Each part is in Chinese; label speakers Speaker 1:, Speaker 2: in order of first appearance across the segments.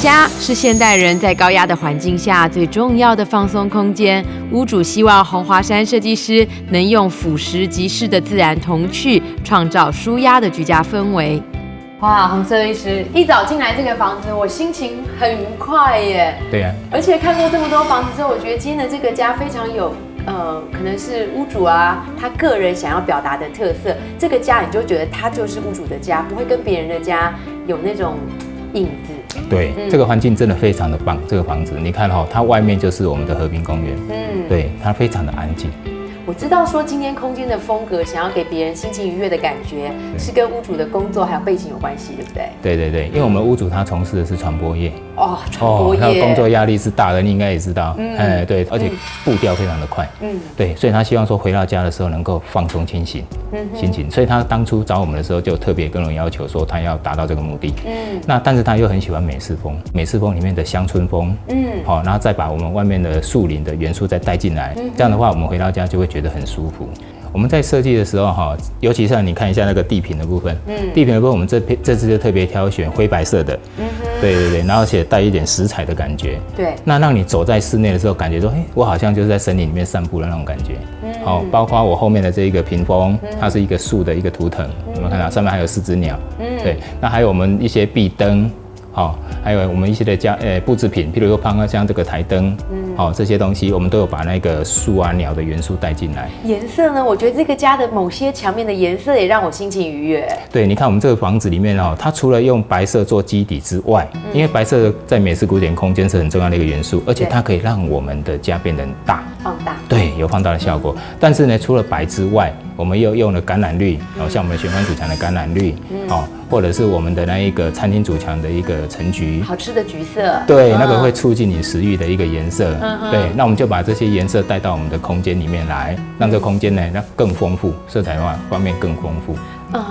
Speaker 1: 家是现代人在高压的环境下最重要的放松空间。屋主希望洪华山设计师能用俯拾即是的自然童趣，创造舒压的居家氛围。哇，洪设计师一早进来这个房子，我心情很愉快耶。
Speaker 2: 对呀，
Speaker 1: 而且看过这么多房子之后，我觉得今天的这个家非常有。可能是屋主啊，他个人想要表达的特色，这个家你就觉得它就是屋主的家，不会跟别人的家有那种影子。
Speaker 2: 对，这个环境真的非常的棒。这个房子，你看它外面就是我们的和平公园，对，它非常的安静。
Speaker 1: 我知道说今天空间的风格，想要给别人心情愉悦的感觉，是跟屋主的工作还有背景有关系，对不对？
Speaker 2: 对对对，因为我们屋主他从事的是传播业。
Speaker 1: 传播业，
Speaker 2: 他的工作压力是大的，你应该也知道。对，而且步调非常的快。对，所以他希望说回到家的时候能够放松清醒心情，所以他当初找我们的时候就特别跟我们要求说他要达到这个目的。那但是他又很喜欢美式风，美式风里面的乡村风。然后再把我们外面的树林的元素再带进来，这样的话我们回到家就会觉得很舒服。我们在设计的时候尤其是你看一下那个地坪的部分，地坪的部分我们这次就特别挑选灰白色的，对对对，然后而且带一点石彩的感觉，对，那让你走在室内的时候，感觉说，我好像就是在森林里面散步的那种感觉。包括我后面的这一个屏风，它是一个树的一个图腾，有没有看到？上面还有4只鸟，对，那还有我们一些壁灯。还有我们一些的布置品，譬如说像这个台灯，这些东西我们都有把那个树啊、鸟的元素带进来。
Speaker 1: 颜色呢？我觉得这个家的某些墙面的颜色也让我心情愉悦。
Speaker 2: 对，你看我们这个房子里面它除了用白色做基底之外，因为白色在美式古典空间是很重要的一个元素，而且它可以让我们的家变得很大，
Speaker 1: 放大。
Speaker 2: 对，有放大的效果。但是呢，除了白之外，我们又用了橄榄绿，像我们玄关主墙的橄榄绿，或者是我们的那一个餐厅主墙的一个橙橘，
Speaker 1: 好吃的橘色，
Speaker 2: 对，那个会促进你食欲的一个颜色，对，那我们就把这些颜色带到我们的空间里面来，让这个空间呢更丰富，色彩的方面更丰富。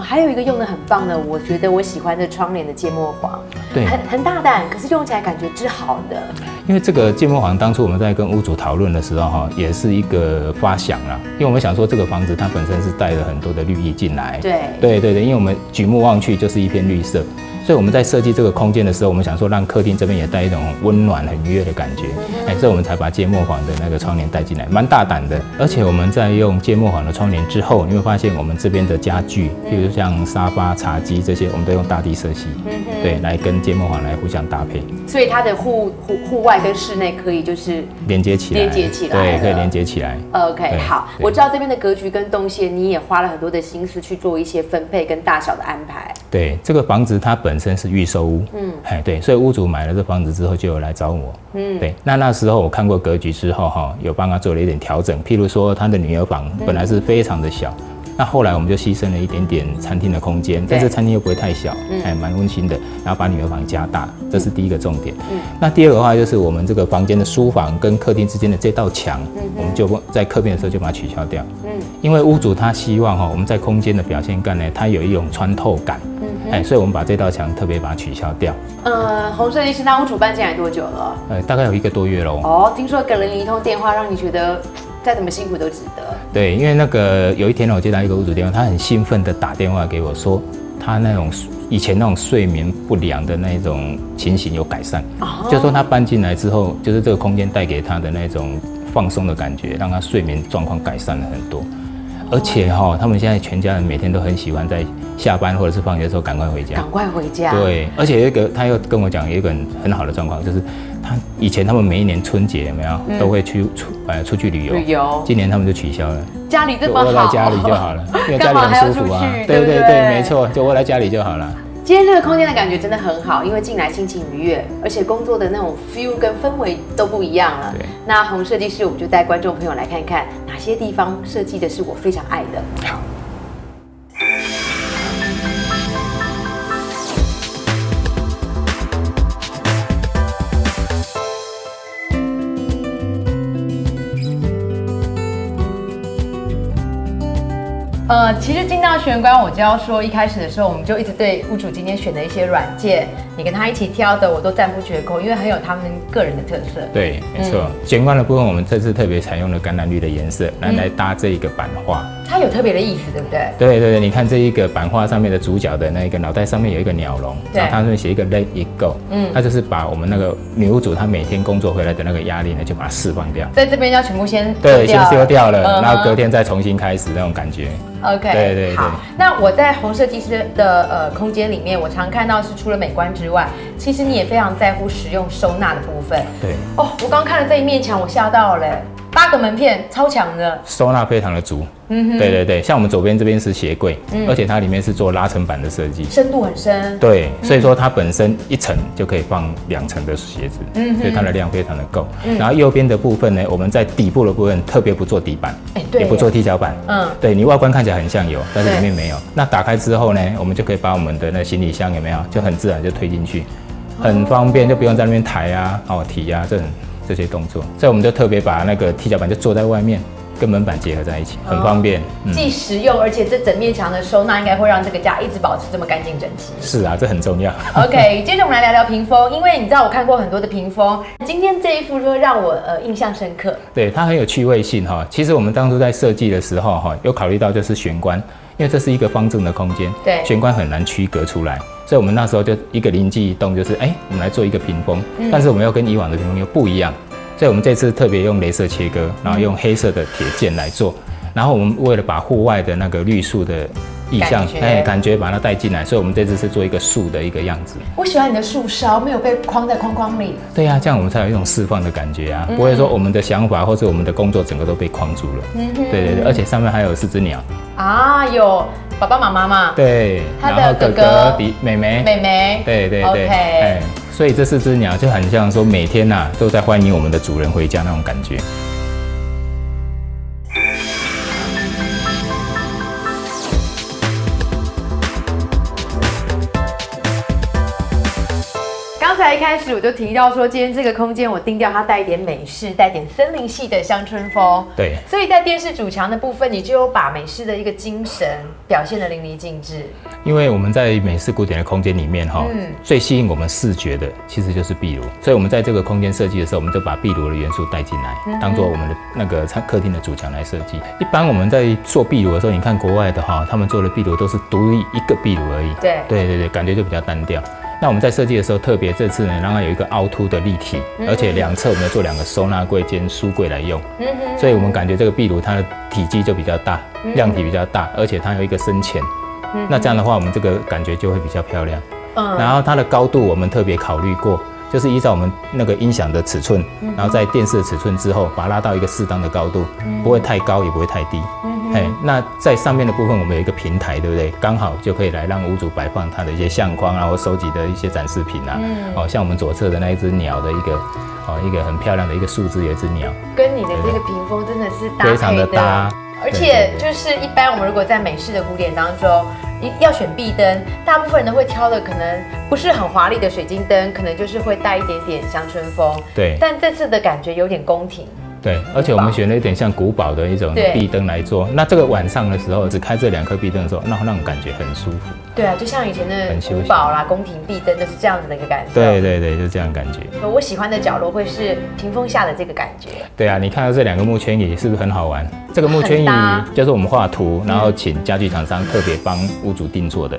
Speaker 1: 还有一个用的很棒的，我觉得我喜欢的窗帘的芥末黄，
Speaker 2: 对，
Speaker 1: 很大胆，可是用起来感觉是好的。
Speaker 2: 因为这个芥末黄当初我们在跟屋主讨论的时候也是一个发想啦，因为我们想说这个房子它本身是带了很多的绿意进来，对，因为我们举目望去就是一片绿色。所以我们在设计这个空间的时候，我们想说让客厅这边也带一种温暖、很愉悦的感觉，所以我们才把芥末黄的那个窗帘带进来，蛮大胆的。而且我们在用芥末黄的窗帘之后，你会发现我们这边的家具，比如像沙发、茶几这些，我们都用大地色系，对，来跟芥末黄来互相搭配。
Speaker 1: 所以它的户外跟室内可以就是
Speaker 2: 连接起来，对，可以连接起来。
Speaker 1: OK， 好，我知道这边的格局跟动线，你也花了很多的心思去做一些分配跟大小的安排。
Speaker 2: 对，这个房子它本身是预售屋，对，所以屋主买了这房子之后就有来找我，对，那时候我看过格局之后有帮他做了一点调整，譬如说他的女儿房本来是非常的小，那后来我们就牺牲了一点点餐厅的空间，但是餐厅又不会太小，蛮温馨的，然后把女儿房加大，这是第一个重点。那第二个的话就是我们这个房间的书房跟客厅之间的这道墙，我们就在客变的时候就把它取消掉，因为屋主他希望我们在空间的表现感呢，它有一种穿透感，所以我们把这道墙特别把它取消掉。
Speaker 1: 洪设计师，那屋主搬进来多久了？
Speaker 2: 大概有1个多月咯。
Speaker 1: 听说给了你一通电话，让你觉得再怎么辛苦都值得。
Speaker 2: 对，因为那个有一天我接到一个屋主电话，他很兴奋的打电话给我说，他那种以前那种睡眠不良的那种情形有改善，就说他搬进来之后，就是这个空间带给他的那种放松的感觉，让他睡眠状况改善了很多。而且他们现在全家人每天都很喜欢在下班或者是放学的时候赶快回家。赶
Speaker 1: 快回家。
Speaker 2: 对，而且他又跟我讲有一个很好的状况，就是以前他们每一年春节有没有都会出去旅游，今年他们就取消了。
Speaker 1: 家里这么好，
Speaker 2: 窝在家里就好了，因为家里很舒服啊。对，没错，就窝在家里就好了。
Speaker 1: 今天这个空间的感觉真的很好，因为进来心情愉悦，而且工作的那种 feel 跟氛围都不一样了。那洪设计师，我们就带观众朋友来看看哪些地方设计的是我非常爱的。好。其实进到玄关，我就要说，一开始的时候，我们就一直对屋主今天选的一些软件，你跟他一起挑的，我都赞不绝口，因为很有他们个人的特色。
Speaker 2: 对，没错。玄关的部分，我们这次特别采用了橄榄绿的颜色来搭这一个版画。
Speaker 1: 它有特别的意思，对不对？
Speaker 2: 对对对，你看这一个版画上面的主角的那个脑袋上面有一个鸟笼，然后它上面写一个 Let it go，它就是把我们那个女屋主她每天工作回来的那个压力呢，就把它释放掉。
Speaker 1: 在这边要全部先
Speaker 2: 对，先丢掉了，然后隔天再重新开始那种感觉。
Speaker 1: OK，
Speaker 2: 对对对。
Speaker 1: 好，那我在红设计师的空间里面，我常看到是除了美观之外，其实你也非常在乎实用收纳的部分。
Speaker 2: 对。
Speaker 1: 哦，我刚看了这一面墙，我吓到了，8个门片，超强的，
Speaker 2: 收纳非常的足。对对对，像我们左边这边是鞋柜，而且它里面是做拉层板的设计，
Speaker 1: 深度很深。
Speaker 2: 对，所以说它本身1层就可以放2层的鞋子，所以它的量非常的够。然后右边的部分呢，我们在底部的部分特别不做底板，也不做踢脚板。对你外观看起来很像有，但是里面没有。那打开之后呢，我们就可以把我们的那行李箱有没有，就很自然就推进去，很方便，就不用在那边抬啊、提啊这些动作。所以我们就特别把那个踢脚板就坐在外面。跟门板结合在一起，很方便，
Speaker 1: 既实用，而且这整面墙的收纳应该会让这个家一直保持这么干净整齐。
Speaker 2: 是啊，这很重要。
Speaker 1: OK， 接着我们来聊聊屏风，因为你知道我看过很多的屏风，今天这一幅就让我印象深刻。
Speaker 2: 对，它很有趣味性哈。其实我们当初在设计的时候哈，有考虑到就是玄关，因为这是一个方正的空间，
Speaker 1: 对，
Speaker 2: 玄关很难区隔出来，所以我们那时候就一个灵机一动，就是我们来做一个屏风，但是我们要跟以往的屏风又不一样。所以我们这次特别用雷射切割，然后用黑色的铁件来做，然后我们为了把户外的那个绿树的意象，感觉把它带进来，所以我们这次是做一个树的一个样子。我
Speaker 1: 喜欢你的树梢没有被框在框框里。
Speaker 2: 对呀，这样我们才有一种释放的感觉啊，不会说我们的想法或者我们的工作整个都被框住了。对对对，而且上面还有4只鸟
Speaker 1: 啊，有爸爸妈妈嘛？
Speaker 2: 对，
Speaker 1: 他的哥哥、
Speaker 2: 妹妹，对对对
Speaker 1: ，OK。
Speaker 2: 所以这4只鸟就很像说每天都在欢迎我们的主人回家那种感觉。
Speaker 1: 刚才一开始我就提到说，今天这个空间我定调它带一点美式、带点森林系的乡村风。
Speaker 2: 对，
Speaker 1: 所以在电视主墙的部分，你就有把美式的一个精神表现得淋漓尽致。
Speaker 2: 因为我们在美式古典的空间里面最吸引我们视觉的其实就是壁炉，所以我们在这个空间设计的时候，我们就把壁炉的元素带进来，当做我们的那个客厅的主墙来设计。一般我们在做壁炉的时候，你看国外的他们做的壁炉都是独立一个壁炉而已。
Speaker 1: 对
Speaker 2: 对对对，感觉就比较单调。那我们在设计的时候，特别这次呢，让它有一个凹凸的立体，而且两侧我们要做2个收纳柜兼书柜来用，所以我们感觉这个壁炉它的体积就比较大，量体比较大，而且它有一个深浅，那这样的话，我们这个感觉就会比较漂亮。然后它的高度我们特别考虑过，就是依照我们那个音响的尺寸，然后在电视的尺寸之后，把它拉到一个适当的高度，不会太高，也不会太低。那在上面的部分我们有一个平台，对不对？刚好就可以来让屋主摆放他的一些相框啊，或收集的一些展示品啊。像我们左侧的那一只鸟的一个很漂亮的一个树枝，有一只鸟，
Speaker 1: 跟你的这个屏风真的是搭配的，
Speaker 2: 非常的搭。
Speaker 1: 而且就是一般我们如果在美式的古典当中要选壁灯，大部分人都会挑的可能不是很华丽的水晶灯，可能就是会带一点点乡村风。对，但这次的感觉有点宫廷。
Speaker 2: 对，而且我们选了一点像古堡的一种壁灯来做。那这个晚上的时候，只开这2颗壁灯的时候，那种感觉很舒服。
Speaker 1: 对啊，就像以前的古堡啦、宫廷壁灯，就是这样子的一个感受。
Speaker 2: 对对对，就是这样感觉。
Speaker 1: 我喜欢的角落会是屏风下的这个感觉。
Speaker 2: 对啊，你看到这2个木圈椅是不是很好玩？这个木圈椅就是我们画图，然后请家具厂商特别帮屋主定做的。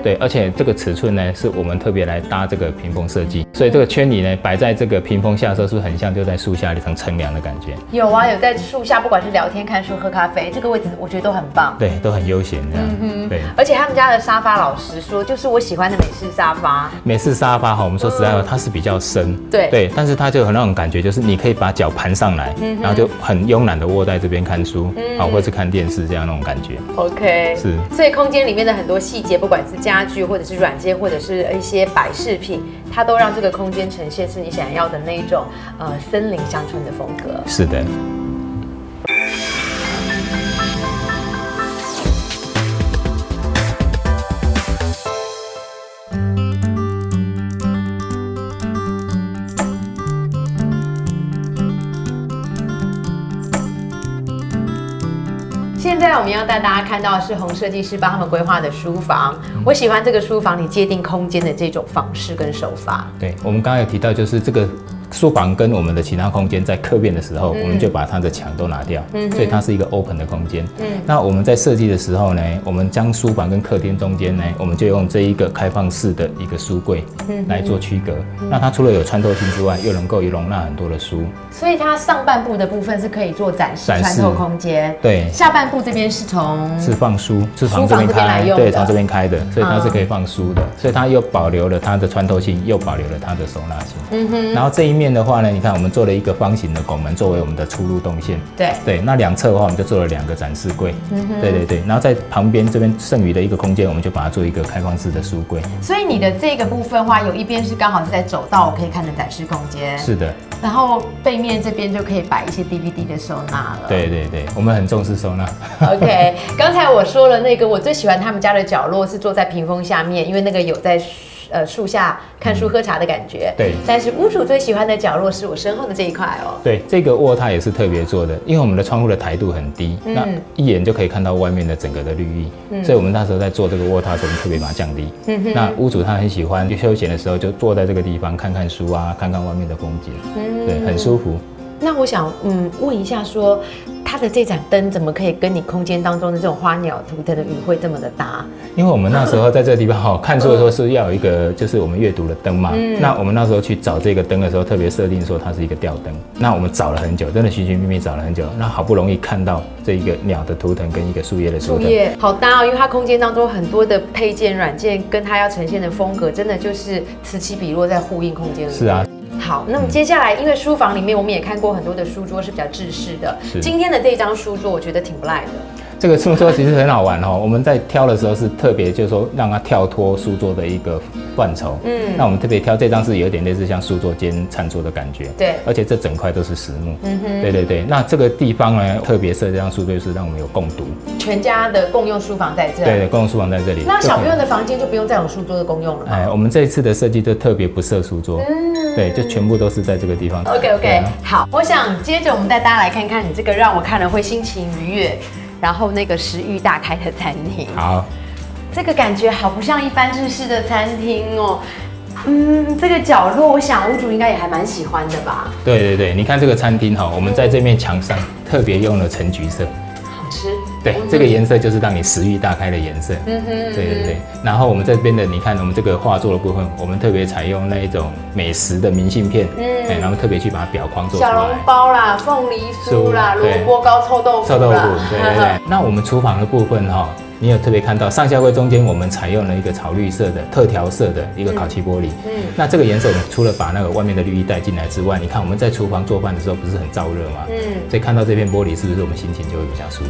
Speaker 2: 对，而且这个尺寸呢，是我们特别来搭这个屏风设计，所以这个圈椅呢摆在这个屏风下的时候，是不是很像就在树下一层乘凉的感觉？
Speaker 1: 有啊，有在树下，不管是聊天、看书、喝咖啡，这个位置我觉得都很棒。
Speaker 2: 对，都很悠闲这样。对，
Speaker 1: 而且他们家的沙发，老实说，就是我喜欢的美式沙发。
Speaker 2: 美式沙发我们说实在话，它是比较深，对，但是它就有那种感觉，就是你可以把脚盘上来，然后就很慵懒的窝在这边看书，或者是看电视这样那种感觉。
Speaker 1: OK，
Speaker 2: 是。
Speaker 1: 所以空间里面的很多细节，不管是家具，或者是软件，或者是一些摆饰品，它都让这个空间呈现是你想要的那一种森林乡村的风格。
Speaker 2: 是的。
Speaker 1: 现在我们要带大家看到的是洪设计师帮他们规划的书房。我喜欢这个书房你界定空间的这种方式跟手法。
Speaker 2: 对，我们刚刚有提到，就是这个书房跟我们的其他空间在客变的时候，我们就把它的墙都拿掉，所以它是一个 open 的空间。那我们在设计的时候呢，我们将书房跟客厅中间呢，我们就用这一个开放式的一个书柜来做区隔。那它除了有穿透性之外，又能够容纳很多的书。
Speaker 1: 所以它上半部的部分是可以做展示穿透空间，
Speaker 2: 对。
Speaker 1: 下半部这边是
Speaker 2: 放书，书
Speaker 1: 房
Speaker 2: 这边开，对，从这边开的，所以它是可以放书的，所以它又保留了它的穿透性，又保留了它的收纳性。然后这一面的话呢，你看我们做了一个方形的拱门作为我们的出入动线。对，那两侧的话我们就做了2个展示柜。对，然后在旁边这边剩余的一个空间，我们就把它做一个开放式的书柜。
Speaker 1: 所以你的这个部分的话，有一边是刚好是在走道可以看的展示空间。
Speaker 2: 是的。
Speaker 1: 然后背面这边就可以摆一些 DVD 的收纳了。
Speaker 2: 对，我们很重视收纳。
Speaker 1: OK， 刚才我说了那个我最喜欢他们家的角落是坐在屏风下面，因为那个有在树下看书喝茶的感觉。
Speaker 2: 对。
Speaker 1: 但是屋主最喜欢的角落是我身后的这一块哦。
Speaker 2: 对，这个卧榻也是特别做的，因为我们的窗户的台度很低，那一眼就可以看到外面的整个的绿意。所以我们那时候在做这个卧榻的时候，我们特别把它降低。那屋主他很喜欢，就休闲的时候就坐在这个地方看看书啊，看看外面的风景。对，很舒服。
Speaker 1: 那我想问一下说，它的这盏灯怎么可以跟你空间当中的这种花鸟图腾的语汇这么的搭？
Speaker 2: 因为我们那时候在这个地方看书的时候是要有一个就是我们阅读的灯嘛。那我们那时候去找这个灯的时候，特别设定说它是一个吊灯。那我们找了很久，真的寻寻觅觅找了很久，那好不容易看到这一个鸟的图腾跟一个树叶的图腾。树叶
Speaker 1: 好搭哦，因为它空间当中很多的配件软件跟它要呈现的风格，真的就是此起彼落在呼应空间里。
Speaker 2: 是啊。
Speaker 1: 好，那么接下来，因为书房里面我们也看过很多的书桌是比较制式的，今天的这张书桌我觉得挺不赖的。
Speaker 2: 这个书桌其实很好玩哦，我们在挑的时候是特别就是说让它跳脱书桌的一个范畴。那我们特别挑这张是有点类似像书桌兼餐桌的感觉。
Speaker 1: 对，
Speaker 2: 而且这整块都是实木。对，那这个地方呢，特别设这张书桌是让我们有共读，
Speaker 1: 全家的共用书房在这。
Speaker 2: 对，共用书房在这里。
Speaker 1: 那小朋友的房间就不用再有书桌的公用了。
Speaker 2: 我们这一次的设计就特别不设书桌。对，就全部都是在这个地方。
Speaker 1: OK， 好，我想接着我们带大家来看看你这个让我看了会心情愉悦，然后那个食欲大开的餐厅。
Speaker 2: 好，
Speaker 1: 这个感觉好不像一般日式的餐厅哦。这个角落，我想屋主应该也还蛮喜欢的吧？对，
Speaker 2: 你看这个餐厅哈，我们在这面墙上特别用了橙橘色。
Speaker 1: 好吃。
Speaker 2: 对，这个颜色就是让你食欲大开的颜色。对。然后我们这边的，你看我们这个画作的部分，我们特别采用那一种美食的明信片，然后特别去把它裱框做出来。
Speaker 1: 小笼包啦，凤梨酥啦，萝卜糕、臭豆腐啦。
Speaker 2: 对。那我们厨房的部分哈，你有特别看到上下柜中间我们采用了一个草绿色的特调色的一个烤漆玻璃。那这个颜色我们除了把那个外面的绿意带进来之外，你看我们在厨房做饭的时候不是很燥热吗？所以看到这片玻璃是不是我们心情就会比较舒服？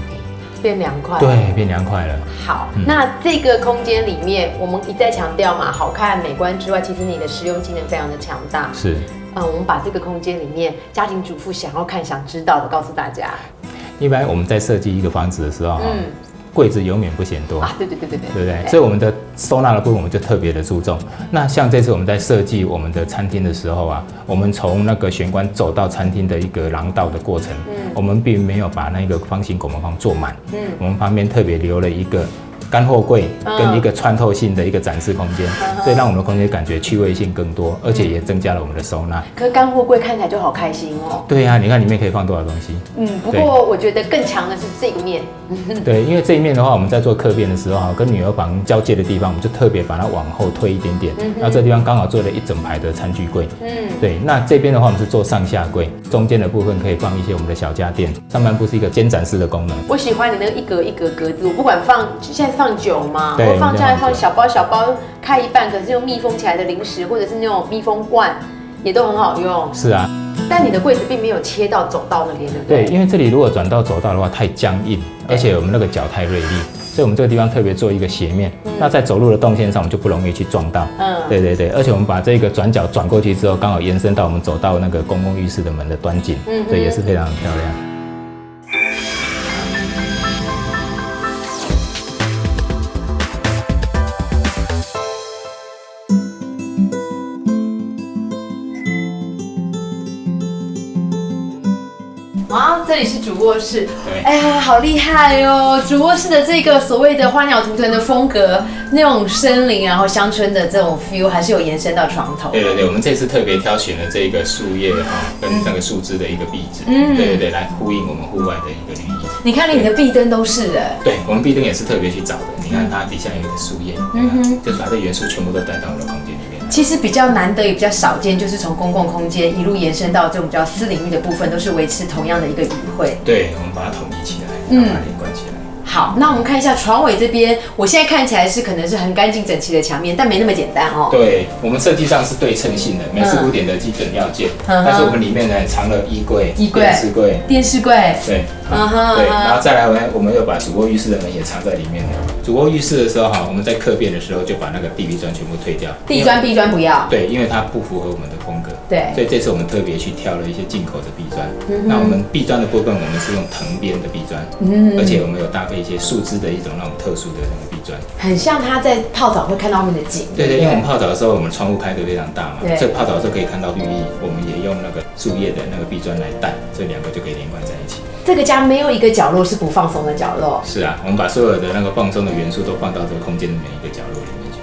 Speaker 1: 变凉快。
Speaker 2: 对，变凉快了。
Speaker 1: 好，那这个空间里面，我们一再强调嘛，好看、美观之外，其实你的实用机能非常的强大。
Speaker 2: 是。
Speaker 1: 我们把这个空间里面家庭主妇想要看、想知道的告诉大家。
Speaker 2: 一般我们在设计一个房子的时候，柜子永远不嫌多
Speaker 1: 啊，对不对？
Speaker 2: 所以我们的收纳的部分我们就特别的注重。那像这次我们在设计我们的餐厅的时候啊，我们从那个玄关走到餐厅的一个廊道的过程，我们并没有把那个方形拱门框做满，我们旁边特别留了一个干货柜跟一个穿透性的一个展示空间，所以让我们的空间感觉趣味性更多，而且也增加了我们的收纳。
Speaker 1: 可是干货柜看起来就好开心哦。
Speaker 2: 对啊，你看里面可以放多少东西。
Speaker 1: 不过我觉得更强的是这一面。
Speaker 2: 对，因为这一面的话，我们在做客变的时候，跟女儿房交界的地方，我们就特别把它往后推一点点。那这地方刚好做了一整排的餐具柜。对，那这边的话，我们是做上下柜，中间的部分可以放一些我们的小家电，上半部是一个兼展示的功能。
Speaker 1: 我喜欢你那个一格一格格子，我不管放，现在是放酒嘛，
Speaker 2: 我
Speaker 1: 放下来放小包小包开一半，可是用密封起来的零食，或者是那种密封罐，也都很好用。
Speaker 2: 是啊。
Speaker 1: 但你的柜子并没有切到走道那边，对不对？
Speaker 2: 对，因为这里如果转到走道的话太僵硬，而且我们那个脚太锐利，所以我们这个地方特别做一个斜面。那在走路的动线上，我们就不容易去撞到。对，而且我们把这个转角转过去之后，刚好延伸到我们走到那个公共浴室的门的端景，所以也是非常漂亮。
Speaker 1: 啊，这里是主卧室。
Speaker 2: 对，
Speaker 1: 哎呀，好厉害哦！主卧室的这个所谓的花鸟图腾的风格，那种森林然后乡村的这种 feel，还是有延伸到床头。
Speaker 2: 对对对，我们这次特别挑选了这个树叶跟那个树枝的一个壁纸，对对对，来呼应我们户外的一个绿意。
Speaker 1: 你看，连你的壁灯都是的。
Speaker 2: 对，我们壁灯也是特别去找的。你看它底下有一个树叶，就是把这元素全部都带到了空间里面。
Speaker 1: 其实比较难得也比较少见，就是从公共空间一路延伸到这种比较私领域的部分，都是维持同样的一个语汇。
Speaker 2: 对，我们把它统一起来，把它连贯起来。
Speaker 1: 好，那我们看一下床尾这边，我现在看起来是可能是很干净整齐的墙面，但没那么简单哦。
Speaker 2: 对，我们设计上是对称性的，美式古典的基本要件。但是我们里面呢藏了衣柜、电视柜，对，对，然后再来我们又把主卧浴室的门也藏在里面了。主卧浴室的时候我们在客变的时候就把那个地壁砖全部退掉，
Speaker 1: 地砖、壁砖不要。
Speaker 2: 对，因为它不符合我们的风格。
Speaker 1: 对，
Speaker 2: 所以这次我们特别去挑了一些进口的壁砖。那我们壁砖的部分，我们是用藤编的壁砖，而且我们有搭配一些树枝的一种那种特殊的那个壁砖，
Speaker 1: 很像他在泡澡会看到外面的景。
Speaker 2: 对对，因为我们泡澡的时候，我们窗户开得非常大嘛，所以泡澡的时候可以看到绿意。我们也用那个树叶的那个壁砖来带，这两个就可以连贯在一起。
Speaker 1: 这个家没有一个角落是不放松的角落。
Speaker 2: 是啊，我们把所有的那个放松的元素都放到这个空间的每一个角落里面去。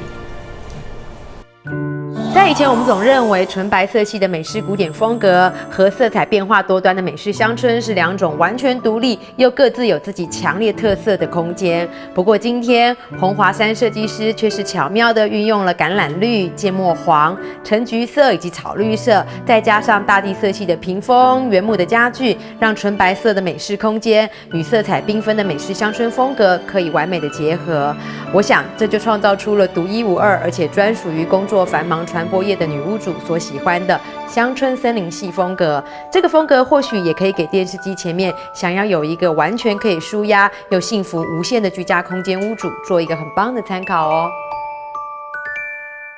Speaker 1: 在以前，我们总认为纯白色系的美式古典风格和色彩变化多端的美式乡村是两种完全独立又各自有自己强烈特色的空间。不过，今天洪华山设计师却是巧妙地运用了橄榄绿、芥末黄、橙橘色以及草绿色，再加上大地色系的屏风、原木的家具，让纯白色的美式空间与色彩缤纷的美式乡村风格可以完美的结合。我想，这就创造出了独一无二，而且专属于工作繁忙传播业的女屋主所喜欢的乡村森林系风格。这个风格或许也可以给电视机前面想要有一个完全可以舒压又幸福无限的居家空间屋主做一个很棒的参考哦。